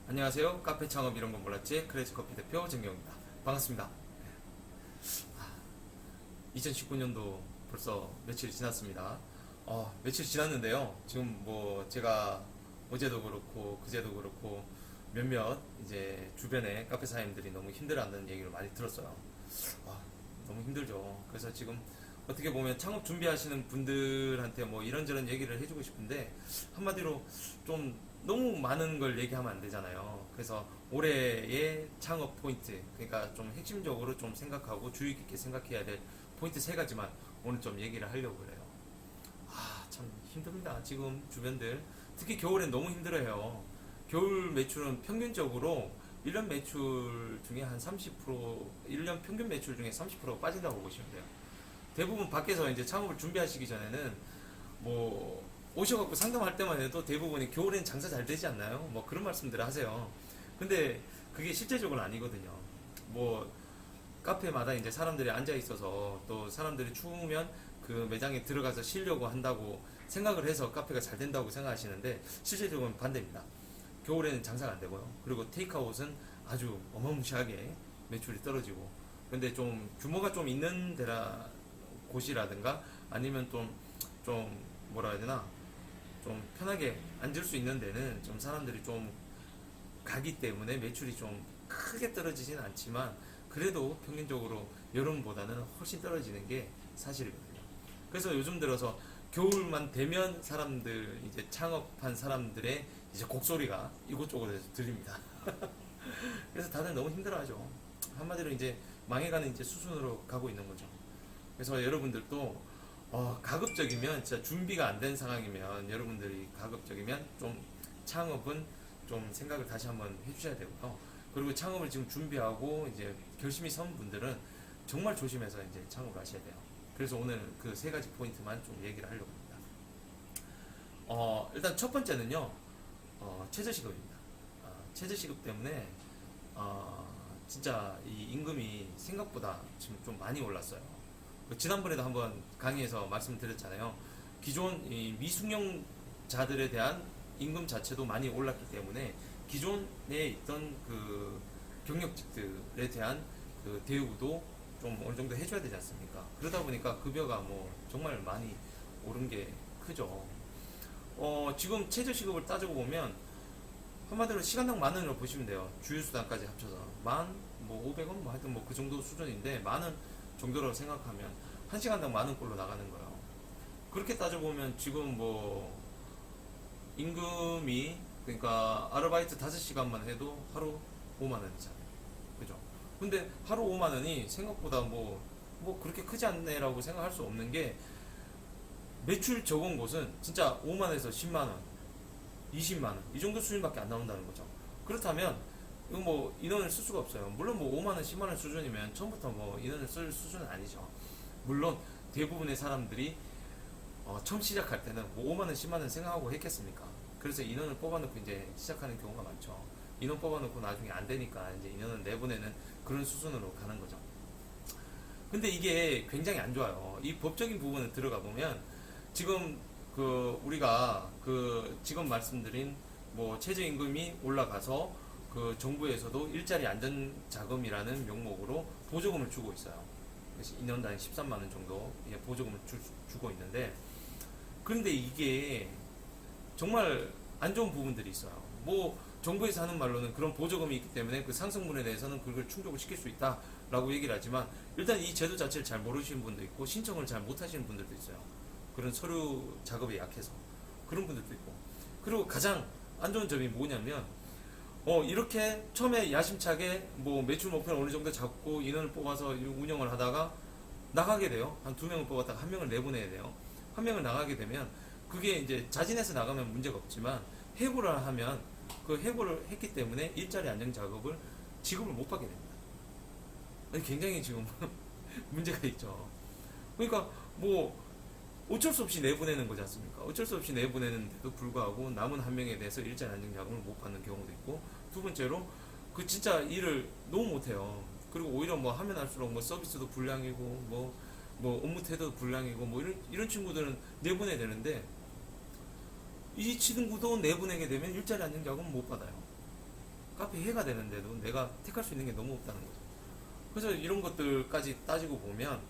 안녕하세요. 카페 창업 이런 건 몰랐지? 크레이지커피 대표 정경입니다. 반갑습니다. 2019년도 벌써 며칠 지났습니다. 며칠 지났는데요. 지금 뭐 제가 어제도 그렇고 그제도 그렇고 몇몇 이제 주변에 카페 사장님들이 너무 힘들어한다는 얘기를 많이 들었어요. 너무 힘들죠. 그래서 지금 어떻게 보면 창업 준비하시는 분들한테 뭐 이런저런 얘기를 해주고 싶은데 한마디로 좀 너무 많은 걸 얘기하면 안 되잖아요. 그래서 올해의 창업 포인트, 그러니까 좀 핵심적으로 좀 생각하고 주의 깊게 생각해야 될 포인트 세 가지만 오늘 좀 얘기를 하려고 그래요. 참 힘듭니다. 지금 주변들 특히 겨울엔 너무 힘들어요. 겨울 매출은 평균적으로 1년 매출 중에 한 30%, 1년 평균 매출 중에 30% 빠진다고 보시면 돼요. 대부분 밖에서 이제 창업을 준비하시기 전에는 뭐 오셔갖고 상담할 때만 해도 대부분이 겨울엔 장사 잘 되지 않나요? 뭐 그런 말씀들을 하세요. 근데 그게 실제적으로 아니거든요. 뭐 카페마다 이제 사람들이 앉아 있어서 또 사람들이 추우면 그 매장에 들어가서 쉬려고 한다고 생각을 해서 카페가 잘 된다고 생각하시는데 실제적으로는 반대입니다. 겨울에는 장사가 안 되고요. 그리고 테이크아웃은 아주 어마무시하게 매출이 떨어지고, 근데 좀 규모가 좀 있는 곳이라든가 아니면 좀 뭐라 해야 되나, 좀 편하게 앉을 수 있는 데는 좀 사람들이 좀 가기 때문에 매출이 좀 크게 떨어지진 않지만 그래도 평균적으로 여름보다는 훨씬 떨어지는 게 사실이거든요. 그래서 요즘 들어서 겨울만 되면 사람들, 이제 창업한 사람들의 이제 곡소리가 이곳저곳에서 들립니다. 그래서 다들 너무 힘들어하죠. 한마디로 이제 망해가는 이제 수순으로 가고 있는 거죠. 그래서 여러분들도 가급적이면 진짜 준비가 안 된 상황이면, 여러분들이 가급적이면 좀 창업은 좀 생각을 다시 한번 해주셔야 되고요. 그리고 창업을 지금 준비하고 이제 결심이 선 분들은 정말 조심해서 이제 창업을 하셔야 돼요. 그래서 오늘 그 세 가지 포인트만 좀 얘기를 하려고 합니다. 일단 첫 번째는요, 최저시급입니다. 최저시급 때문에 진짜 이 임금이 생각보다 지금 좀 많이 올랐어요. 지난번에도 한번 강의에서 말씀드렸잖아요. 기존 이 미숙령자들에 대한 임금 자체도 많이 올랐기 때문에 기존에 있던 그 경력직들에 대한 그 대우도 좀 어느 정도 해줘야 되지 않습니까? 그러다 보니까 급여가 뭐 정말 많이 오른 게 크죠. 지금 최저시급을 따지고 보면 한마디로 시간당 10,000원으로 보시면 돼요. 주휴수당까지 합쳐서 뭐 500원 뭐 하여튼 뭐 그 정도 수준인데, 10,000원 정도라고 생각하면 1시간당 10,000원꼴로 나가는 거예요. 그렇게 따져보면 지금 뭐 임금이, 그러니까 아르바이트 5시간만 해도 하루 50,000원이잖아요. 그죠? 근데 하루 50,000원이 생각보다 뭐 그렇게 크지 않네라고 생각할 수 없는 게, 매출 적은 곳은 진짜 5만원에서 10만원, 20만원 이 정도 수준밖에 안 나온다는 거죠. 그렇다면 이거 뭐 인원을 쓸 수가 없어요. 물론 뭐 5만원, 10만원 수준이면 처음부터 뭐 인원을 쓸 수준은 아니죠. 물론 대부분의 사람들이 처음 시작할 때는 뭐 5만원, 10만원 생각하고 했겠습니까? 그래서 인원을 뽑아놓고 이제 시작하는 경우가 많죠. 인원 뽑아놓고 나중에 안 되니까 이제 인원을 내보내는 그런 수준으로 가는 거죠. 근데 이게 굉장히 안 좋아요. 이 법적인 부분에 들어가 보면 지금 그 우리가 그 지금 말씀드린 뭐 최저임금이 올라가서 그 정부에서도 일자리 안전자금이라는 명목으로 보조금을 주고 있어요. 그래서 2년당 13만원 정도 보조금을 주고 있는데, 그런데 이게 정말 안 좋은 부분들이 있어요. 뭐 정부에서 하는 말로는 그런 보조금이 있기 때문에 그 상승분에 대해서는 그걸 충족을 시킬 수 있다라고 얘기를 하지만, 일단 이 제도 자체를 잘 모르시는 분도 있고 신청을 잘 못하시는 분들도 있어요. 그런 서류 작업에 약해서 그런 분들도 있고. 그리고 가장 안 좋은 점이 뭐냐면 이렇게 처음에 야심차게 뭐 매출 목표를 어느 정도 잡고 인원을 뽑아서 운영을 하다가 나가게 돼요. 한 2명을 뽑았다가 1명을 내보내야 돼요. 1명을 나가게 되면 그게 이제 자진해서 나가면 문제가 없지만, 해고를 하면 그 해고를 했기 때문에 일자리 안정 작업을 지급을 못 받게 됩니다. 굉장히 지금 문제가 있죠. 그러니까 뭐 어쩔 수 없이 내보내는 거지 않습니까? 어쩔 수 없이 내보내는데도 불구하고 남은 1명에 대해서 일자리 안정 자금을 못 받는 경우도 있고, 두 번째로 그 진짜 일을 너무 못해요. 그리고 오히려 뭐 하면 할수록 뭐 서비스도 불량이고 뭐 업무 태도도 불량이고 뭐 이런 친구들은 내보내야 되는데, 이 친구도 내보내게 되면 일자리 안정 자금을 못 받아요. 카페 해가 되는데도 내가 택할 수 있는 게 너무 없다는 거죠. 그래서 이런 것들까지 따지고 보면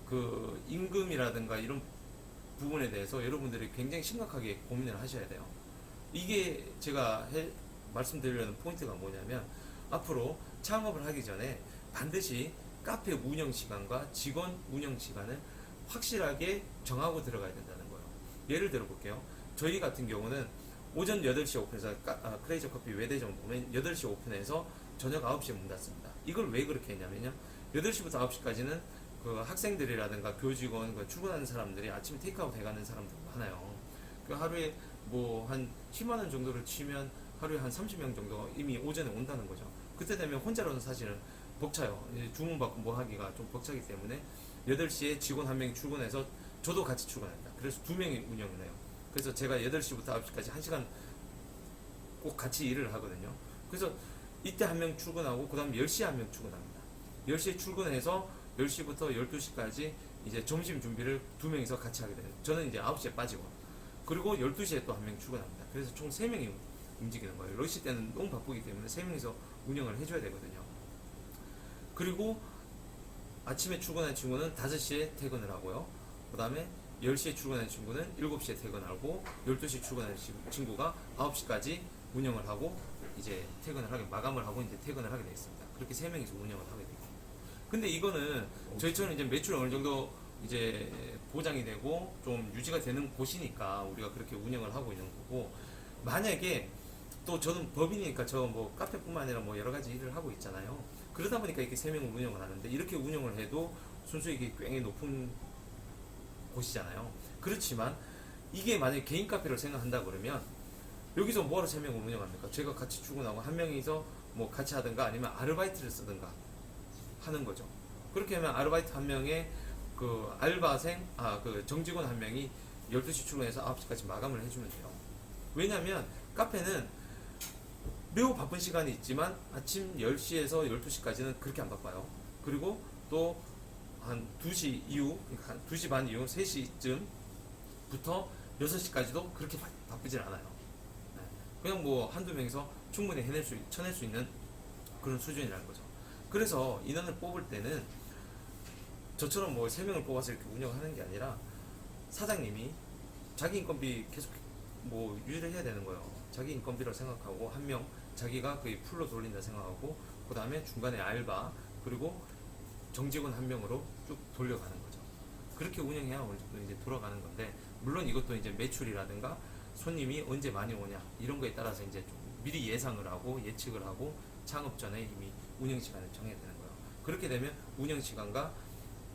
그 임금이라든가 이런 부분에 대해서 여러분들이 굉장히 심각하게 고민을 하셔야 돼요. 이게 제가 말씀드리려는 포인트가 뭐냐면 앞으로 창업을 하기 전에 반드시 카페 운영 시간과 직원 운영 시간을 확실하게 정하고 들어가야 된다는 거예요. 예를 들어 볼게요. 저희 같은 경우는 오전 8시 오픈해서 크레이저 커피 외대점 보면 8시 오픈해서 저녁 9시에 문 닫습니다. 이걸 왜 그렇게 했냐면요. 8시부터 9시까지는 그 학생들이라든가 교직원, 그 출근하는 사람들이 아침에 테이크아웃 해가는 사람들 많아요. 그 하루에 뭐 한 10만 원 정도를 치면 하루에 한 30명 정도 이미 오전에 온다는 거죠. 그때 되면 혼자로는 사실은 벅차요. 주문 받고 뭐 하기가 좀 벅차기 때문에 8시에 직원 한 명이 출근해서 저도 같이 출근합니다. 그래서 2명이 운영을 해요. 그래서 제가 8시부터 9시까지 1시간 꼭 같이 일을 하거든요. 그래서 이때 한 명 출근하고 그 다음 10시에 한 명 출근합니다. 10시에 출근해서 10시부터 12시까지 이제 점심 준비를 2명이서 같이 하게 돼요. 저는 이제 9시에 빠지고 그리고 12시에 또 한 명 출근합니다. 그래서 총 3명이 움직이는 거예요. 러시 때는 너무 바쁘기 때문에 3명이서 운영을 해줘야 되거든요. 그리고 아침에 출근한 친구는 5시에 퇴근을 하고요. 그 다음에 10시에 출근한 친구는 7시에 퇴근하고 12시에 출근한 친구가 9시까지 운영을 하고 이제 퇴근을 하게 마감을 하고 이제 퇴근을 하게 되어 있습니다. 그렇게 3명이서 운영을 하게 되고. 근데 이거는 저희처럼 이제 매출이 어느 정도 이제 보장이 되고 좀 유지가 되는 곳이니까 우리가 그렇게 운영을 하고 있는 거고, 만약에 또 저는 법인이니까 저 뭐 카페뿐만 아니라 뭐 여러 가지 일을 하고 있잖아요. 그러다 보니까 이렇게 3명을 운영을 하는데 이렇게 운영을 해도 순수익이 굉장히 높은 곳이잖아요. 그렇지만 이게 만약에 개인 카페를 생각한다 그러면 여기서 뭐하러 3명을 운영합니까? 제가 같이 출근하고 한 명이서 뭐 같이 하든가 아니면 아르바이트를 쓰든가 하는 거죠. 그렇게 하면 아르바이트 한 명에 그 알바생, 그 정직원 한 명이 12시 출근해서 9시까지 마감을 해주면 돼요. 왜냐면 카페는 매우 바쁜 시간이 있지만 아침 10시에서 12시까지는 그렇게 안 바빠요. 그리고 또 한 2시 이후, 그러니까 한 2시 반 이후 3시쯤부터 6시까지도 그렇게 바쁘진 않아요. 그냥 뭐 한두 명이서 충분히 쳐낼 수 있는 그런 수준이라는 거죠. 그래서 인원을 뽑을 때는 저처럼 뭐 3명을 뽑아서 이렇게 운영하는 게 아니라 사장님이 자기 인건비 계속 뭐 유지를 해야 되는 거예요. 자기 인건비라고 생각하고 한 명 자기가 거의 풀로 돌린다 생각하고 그 다음에 중간에 알바 그리고 정직원 한 명으로 쭉 돌려가는 거죠. 그렇게 운영해야 어느 정도 이제 돌아가는 건데, 물론 이것도 이제 매출이라든가 손님이 언제 많이 오냐 이런 거에 따라서 이제 좀 미리 예상을 하고 예측을 하고 창업 전에 이미 운영 시간을 정해야 되는 거예요. 그렇게 되면 운영 시간과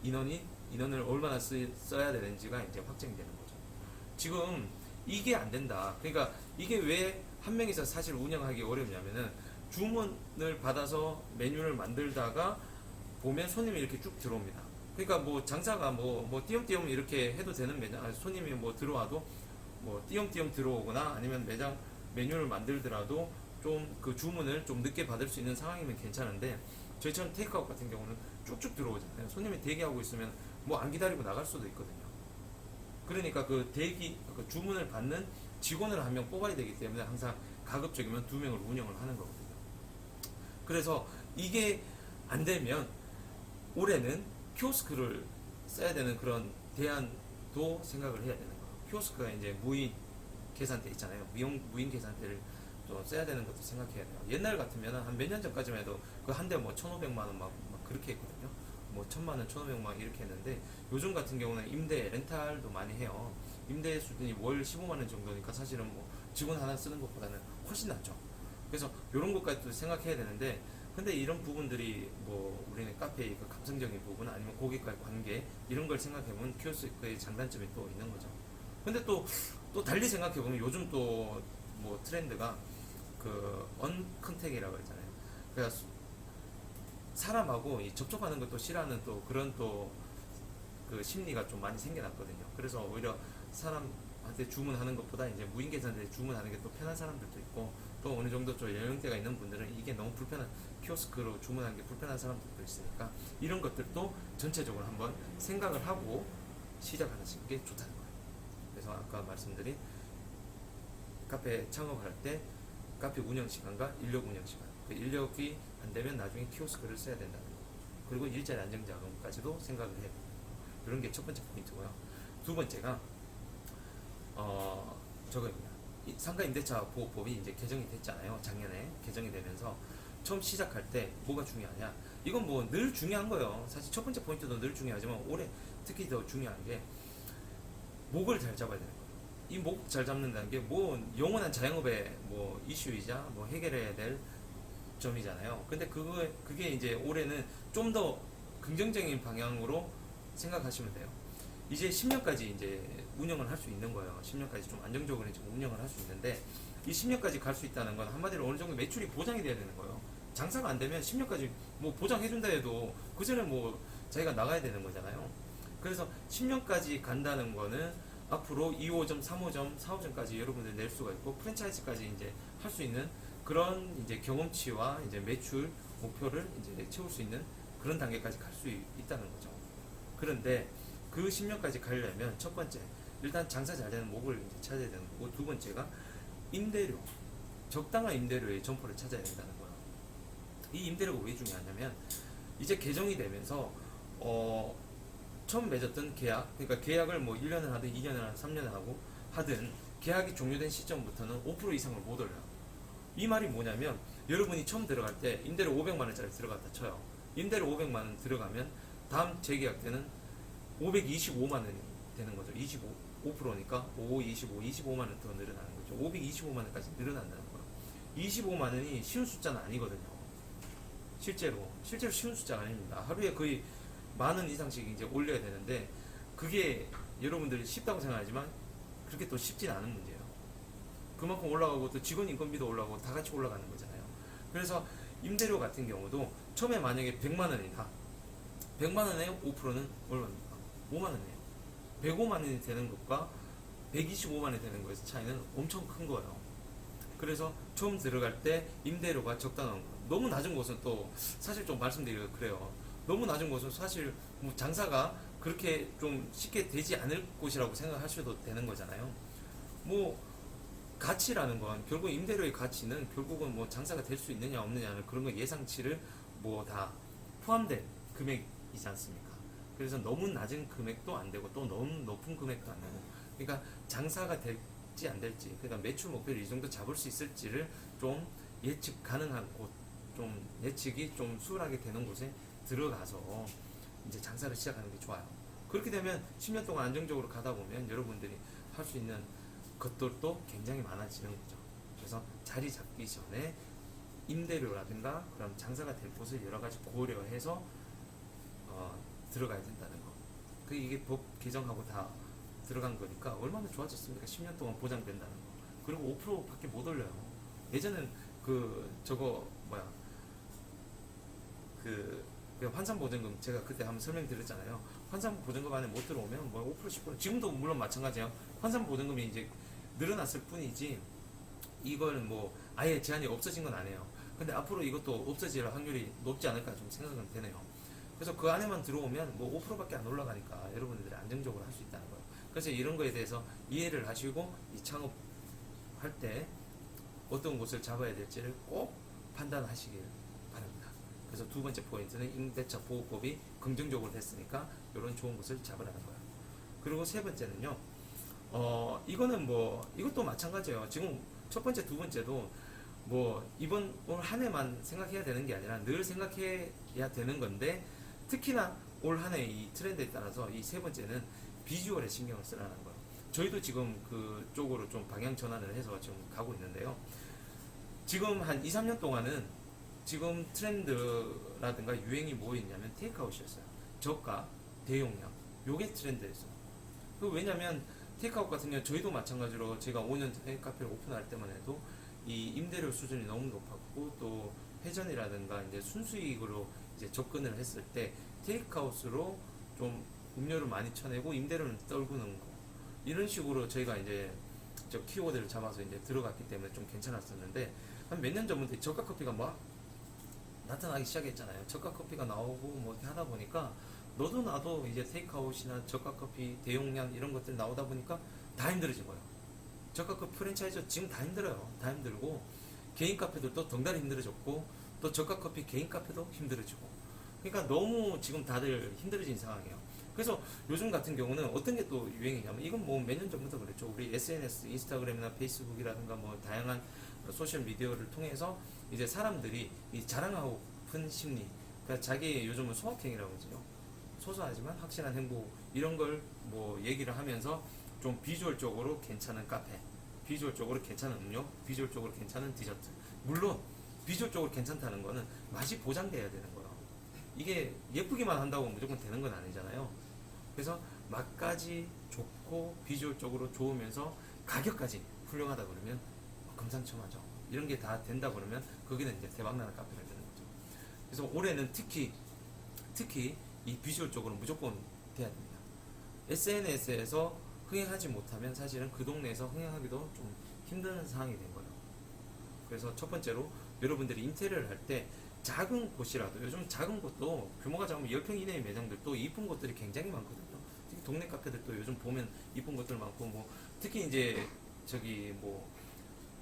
인원을 얼마나 써야 되는지가 이제 확정이 되는 거죠. 지금 이게 안 된다. 그러니까 이게 왜 한 명이서 사실 운영하기 어렵냐면은 주문을 받아서 메뉴를 만들다가 보면 손님이 이렇게 쭉 들어옵니다. 그러니까 뭐 장사가 뭐 띄엄띄엄 이렇게 해도 되는 매장, 손님이 뭐 들어와도 뭐 띄엄띄엄 들어오거나 아니면 매장 메뉴를 만들더라도 좀 그 주문을 좀 늦게 받을 수 있는 상황이면 괜찮은데, 저희처럼 테이크아웃 같은 경우는 쭉쭉 들어오잖아요. 손님이 대기하고 있으면 뭐 안 기다리고 나갈 수도 있거든요. 그러니까 그 주문을 받는 직원을 한 명 뽑아야 되기 때문에 항상 가급적이면 2명을 운영을 하는 거거든요. 그래서 이게 안 되면 올해는 키오스크를 써야 되는 그런 대안도 생각을 해야 되는 거예요. 키오스크가 이제 무인 계산대 있잖아요. 무인 계산대를 또 써야 되는 것도 생각해야 돼요. 옛날 같으면 한 몇 년 전까지만 해도 그 한 대 뭐 1,500만 원 막 그렇게 했거든요. 뭐 1,000만 원, 1,500만 원 이렇게 했는데 요즘 같은 경우는 임대, 렌탈도 많이 해요. 임대 수준이 월 15만 원 정도니까 사실은 뭐 직원 하나 쓰는 것보다는 훨씬 낫죠. 그래서 이런 것까지도 생각해야 되는데, 근데 이런 부분들이 뭐 우리는 카페의 그 감성적인 부분 아니면 고객과의 관계 이런 걸 생각해보면 키오스크의 장단점이 또 있는 거죠. 근데 또 달리 생각해보면 요즘 또 뭐 트렌드가 그 언컨택이라고 했잖아요. 그러니까 사람하고 접촉하는 것도 싫어하는 또 그런 또 그 심리가 좀 많이 생겨났거든요. 그래서 오히려 사람한테 주문하는 것보다 이제 무인 계산대에 주문하는 게 또 편한 사람들도 있고, 또 어느 정도 좀 연령대가 있는 분들은 이게 너무 불편한, 키오스크로 주문하는 게 불편한 사람들도 있으니까 이런 것들도 전체적으로 한번 생각을 하고 시작하는 게 좋다는 거예요. 그래서 아까 말씀드린 카페 창업할 때 카페 운영 시간과 인력 운영 시간, 그 인력이 안 되면 나중에 키오스크를 써야 된다는 거. 그리고 일자리 안정자금까지도 생각을 해요. 이런 게 첫 번째 포인트고요. 두 번째가 저거입니다. 상가 임대차 보호법이 이제 개정이 됐잖아요. 작년에 개정이 되면서 처음 시작할 때 뭐가 중요하냐? 이건 뭐 늘 중요한 거예요. 사실 첫 번째 포인트도 늘 중요하지만 올해 특히 더 중요한 게 목을 잘 잡아야 되는 거예요. 이 목 잘 잡는다는 게 뭐 영원한 자영업의 뭐 이슈이자 뭐 해결해야 될 점이잖아요. 근데 그게 이제 올해는 좀 더 긍정적인 방향으로 생각하시면 돼요. 이제 10년까지 이제 운영을 할 수 있는 거예요. 10년까지 좀 안정적으로 이제 운영을 할 수 있는데 이 10년까지 갈 수 있다는 건 한마디로 어느 정도 매출이 보장이 돼야 되는 거예요. 장사가 안 되면 10년까지 뭐 보장해준다 해도 그 전에 뭐 자기가 나가야 되는 거잖아요. 그래서 10년까지 간다는 거는 앞으로 2호점, 3호점, 4호점까지 여러분들 낼 수가 있고 프랜차이즈까지 이제 할 수 있는 그런 이제 경험치와 이제 매출 목표를 이제 채울 수 있는 그런 단계까지 갈 수 있다는 거죠. 그런데 그 10년까지 가려면 첫 번째, 일단 장사 잘 되는 목을 이제 찾아야 되는 거고, 두 번째가 임대료, 적당한 임대료의 점포를 찾아야 된다는 거예요. 이 임대료가 왜 중요하냐면 이제 개정이 되면서 처음 맺었던 계약, 그러니까 계약을 뭐 1년을 하든 2년을 하든 3년을 하고 하든 계약이 종료된 시점부터는 5% 이상을 못 올려요. 이 말이 뭐냐면 여러분이 처음 들어갈 때 임대료 500만 원짜리 들어갔다 쳐요. 임대료 500만 원 들어가면 다음 재계약 때는 525만 원이 되는 거죠. 5%니까 5, 25, 25만 원 더 늘어나는 거죠. 525만 원까지 늘어난다는 거예요. 25만 원이 쉬운 숫자는 아니거든요. 실제로 쉬운 숫자가 아닙니다. 하루에 거의 만 원 이상씩 이제 올려야 되는데 그게 여러분들이 쉽다고 생각하지만 그렇게 또 쉽진 않은 문제예요. 그만큼 올라가고 또 직원 인건비도 올라가고 다 같이 올라가는 거잖아요. 그래서 임대료 같은 경우도 처음에 만약에 100만 원이다. 100만 원에 5%는 얼마입니까? 5만 원이에요. 105만 원이 되는 것과 125만 원이 되는 것의 차이는 엄청 큰 거예요. 그래서 처음 들어갈 때 임대료가 적당한 거. 너무 낮은 곳은 또 사실 좀 말씀드리기가 그래요. 너무 낮은 곳은 사실 뭐 장사가 그렇게 좀 쉽게 되지 않을 곳이라고 생각하셔도 되는 거잖아요. 뭐 가치라는 건 결국 임대료의 가치는 결국은 뭐 장사가 될 수 있느냐 없느냐는 그런 거 예상치를 뭐 다 포함된 금액이지 않습니까? 그래서 너무 낮은 금액도 안 되고 또 너무 높은 금액도 안 되고 그러니까 장사가 될지 안 될지 그러니까 매출 목표를 이 정도 잡을 수 있을지를 좀 예측 가능한 곳, 좀 예측이 좀 수월하게 되는 곳에 들어가서 이제 장사를 시작하는 게 좋아요. 그렇게 되면 10년 동안 안정적으로 가다 보면 여러분들이 할 수 있는 것들도 굉장히 많아지는 거죠. 그래서 자리 잡기 전에 임대료라든가 그런 장사가 될 곳을 여러 가지 고려해서 들어가야 된다는 거. 그 이게 법 개정하고 다 들어간 거니까 얼마나 좋아졌습니까? 10년 동안 보장된다는 거. 그리고 5%밖에 못 올려요. 예전엔 그 환산보증금 제가 그때 한번 설명드렸잖아요. 환산보증금 안에 못 들어오면 뭐 5% 10% 지금도 물론 마찬가지예요. 환산보증금이 이제 늘어났을 뿐이지 이걸 뭐 아예 제한이 없어진 건 아니에요. 근데 앞으로 이것도 없어질 확률이 높지 않을까 좀 생각은 되네요. 그래서 그 안에만 들어오면 뭐 5%밖에 안 올라가니까 여러분들이 안정적으로 할 수 있다는 거예요. 그래서 이런 거에 대해서 이해를 하시고 이 창업할 때 어떤 곳을 잡아야 될지를 꼭 판단하시길 바랍니다. 그래서 두 번째 포인트는 임대차 보호법이 긍정적으로 됐으니까 이런 좋은 곳을 잡으라는 거예요. 그리고 세 번째는요. 이거는 뭐 이것도 마찬가지예요. 지금 첫 번째, 두 번째도 뭐 이번 올 한 해만 생각해야 되는 게 아니라 늘 생각해야 되는 건데 특히나 올 한 해 이 트렌드에 따라서 이 세 번째는 비주얼에 신경을 쓰라는 거예요. 저희도 지금 그쪽으로 좀 방향 전환을 해서 지금 가고 있는데요. 지금 한 2, 3년 동안은 지금 트렌드라든가 유행이 뭐 있냐면 테이크아웃이었어요. 저가, 대용량. 요게 트렌드였어요. 왜냐면 테이크아웃 같은 경우 저희도 마찬가지로 제가 5년 전에 카페를 오픈할 때만 해도 이 임대료 수준이 너무 높았고 또 회전이라든가 이제 순수익으로 이제 접근을 했을 때 테이크아웃으로 좀 음료를 많이 쳐내고 임대료는 떨구는 거 이런 식으로 저희가 이제 저 키워드를 잡아서 이제 들어갔기 때문에 좀 괜찮았었는데 한 몇 년 전부터 저가 커피가 막 나타나기 시작했잖아요. 저가 커피가 나오고 뭐 이렇게 하다 보니까 너도 나도 이제 테이크아웃이나 저가 커피 대용량 이런 것들 나오다 보니까 다 힘들어진 거예요. 저가 커피 프랜차이즈 지금 다 힘들어요. 다 힘들고 개인 카페들도 덩달아 힘들어졌고 또 저가 커피 개인 카페도 힘들어지고. 그러니까 너무 지금 다들 힘들어진 상황이에요. 그래서 요즘 같은 경우는 어떤 게 또 유행이냐면, 이건 뭐 몇 년 전부터 그랬죠. 우리 SNS, 인스타그램이나 페이스북이라든가 뭐 다양한 소셜 미디어를 통해서 이제 사람들이 이 자랑하고 싶은 심리, 그러니까 자기 요즘은 소확행이라고 하죠. 소소하지만 확실한 행복, 이런 걸 뭐 얘기를 하면서 좀 비주얼적으로 괜찮은 카페, 비주얼적으로 괜찮은 음료, 비주얼적으로 괜찮은 디저트. 물론 비주얼적으로 괜찮다는 거는 맛이 보장돼야 되는 거예요. 이게 예쁘기만 한다고 무조건 되는 건 아니잖아요. 그래서 맛까지 좋고 비주얼적으로 좋으면서 가격까지 훌륭하다 그러면 금상첨화죠. 이런 게 다 된다 그러면 거기는 이제 대박나는 카페가 되는 거죠. 그래서 올해는 특히 이 비주얼적으로 무조건 돼야 됩니다. SNS에서 흥행하지 못하면 사실은 그 동네에서 흥행하기도 좀 힘든 상황이 된 거예요. 그래서 첫 번째로 여러분들이 인테리어를 할 때 작은 곳이라도, 요즘 작은 곳도 규모가 작으면 10평 이내의 매장들도 이쁜 곳들이 굉장히 많거든요. 특히 동네 카페들도 요즘 보면 이쁜 곳들 많고, 뭐 특히 이제 저기 뭐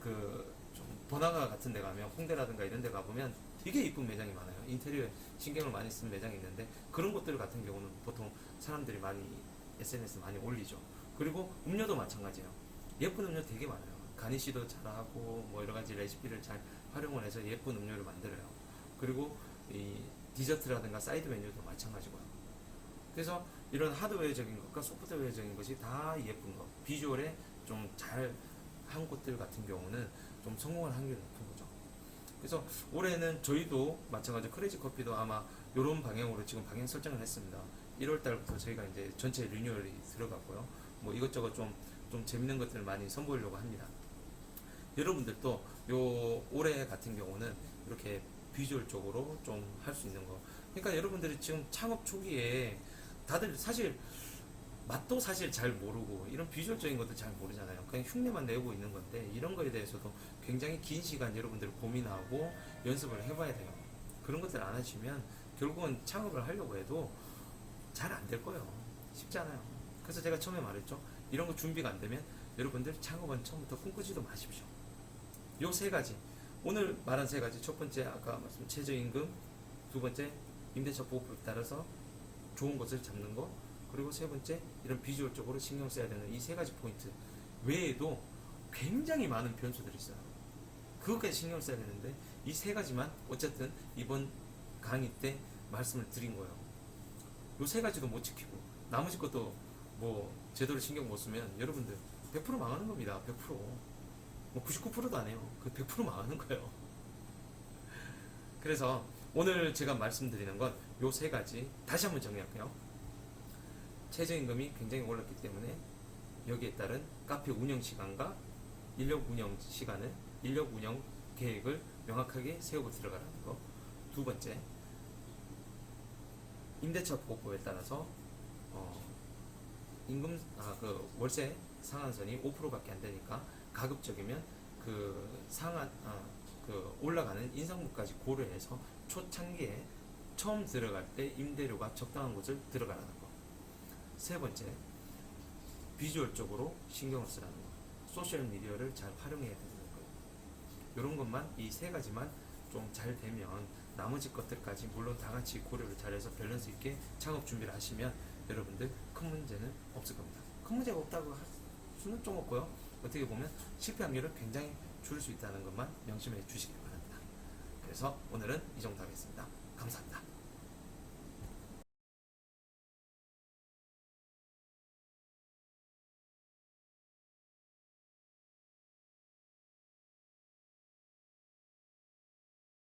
그 좀 번화가 같은 데 가면, 홍대라든가 이런 데 가보면 되게 이쁜 매장이 많아요. 인테리어에 신경을 많이 쓴 매장이 있는데, 그런 곳들 같은 경우는 보통 사람들이 많이 SNS 많이 올리죠. 그리고 음료도 마찬가지예요. 예쁜 음료 되게 많아요. 가니쉬도 잘하고 뭐 여러 가지 레시피를 잘 활용을 해서 예쁜 음료를 만들어요. 그리고 이 디저트라든가 사이드 메뉴도 마찬가지고요. 그래서 이런 하드웨어적인 것과 소프트웨어적인 것이 다 예쁜 것, 비주얼에 좀 잘 한 곳들 같은 경우는 좀 성공할 확률이 높은 거죠. 그래서 올해는 저희도 마찬가지로 크레이지 커피도 아마 이런 방향으로 지금 방향 설정을 했습니다. 1월 달부터 저희가 이제 전체 리뉴얼이 들어갔고요. 뭐 이것저것 좀 재밌는 것들을 많이 선보이려고 합니다. 여러분들도 요 올해 같은 경우는 이렇게 비주얼적으로 좀 할 수 있는 거. 그러니까 여러분들이 지금 창업 초기에 다들 사실 맛도 사실 잘 모르고 이런 비주얼적인 것도 잘 모르잖아요. 그냥 흉내만 내고 있는 건데, 이런 거에 대해서도 굉장히 긴 시간 여러분들이 고민하고 연습을 해봐야 돼요. 그런 것들 안 하시면 결국은 창업을 하려고 해도 잘 안 될 거예요. 쉽지 않아요. 그래서 제가 처음에 말했죠. 이런 거 준비가 안 되면 여러분들 창업은 처음부터 꿈꾸지도 마십시오. 요 세 가지, 오늘 말한 세 가지, 첫 번째 아까 말씀 최저임금, 두 번째 임대차 보호법에 따라서 좋은 것을 잡는 거, 그리고 세 번째 이런 비주얼적으로 신경 써야 되는 이 세 가지 포인트 외에도 굉장히 많은 변수들이 있어요. 그것까지 신경 써야 되는데 이 세 가지만 어쨌든 이번 강의 때 말씀을 드린 거예요. 요 세 가지도 못 지키고 나머지 것도 뭐 제대로 신경 못 쓰면 여러분들 100% 망하는 겁니다. 100%. 뭐 99%도 안 해요. 그 100% 망하는 거예요. 그래서 오늘 제가 말씀드리는 건 요 세 가지 다시 한번 정리할게요. 최저임금이 굉장히 올랐기 때문에 여기에 따른 카페 운영 시간과 인력 운영 시간을, 인력 운영 계획을 명확하게 세우고 들어가라는 거. 두 번째, 임대차 보호법에 따라서 그 월세 상한선이 5%밖에 안 되니까 가급적이면 그 그 올라가는 인상분까지 고려해서 초창기에 처음 들어갈 때 임대료가 적당한 곳을 들어가라는 거. 세 번째, 비주얼적으로 신경을 쓰라는 거. 소셜 미디어를 잘 활용해야 되는 거예요. 이런 것만, 이 세 가지만 좀 잘 되면 나머지 것들까지 물론 다 같이 고려를 잘해서 밸런스 있게 창업 준비를 하시면 여러분들 큰 문제는 없을 겁니다. 큰 문제가 없다고 할 수는 좀 없고요. 어떻게 보면 실패 확률을 굉장히 줄일 수 있다는 것만 명심해 주시기 바랍니다. 그래서 오늘은 이 정도 하겠습니다. 감사합니다.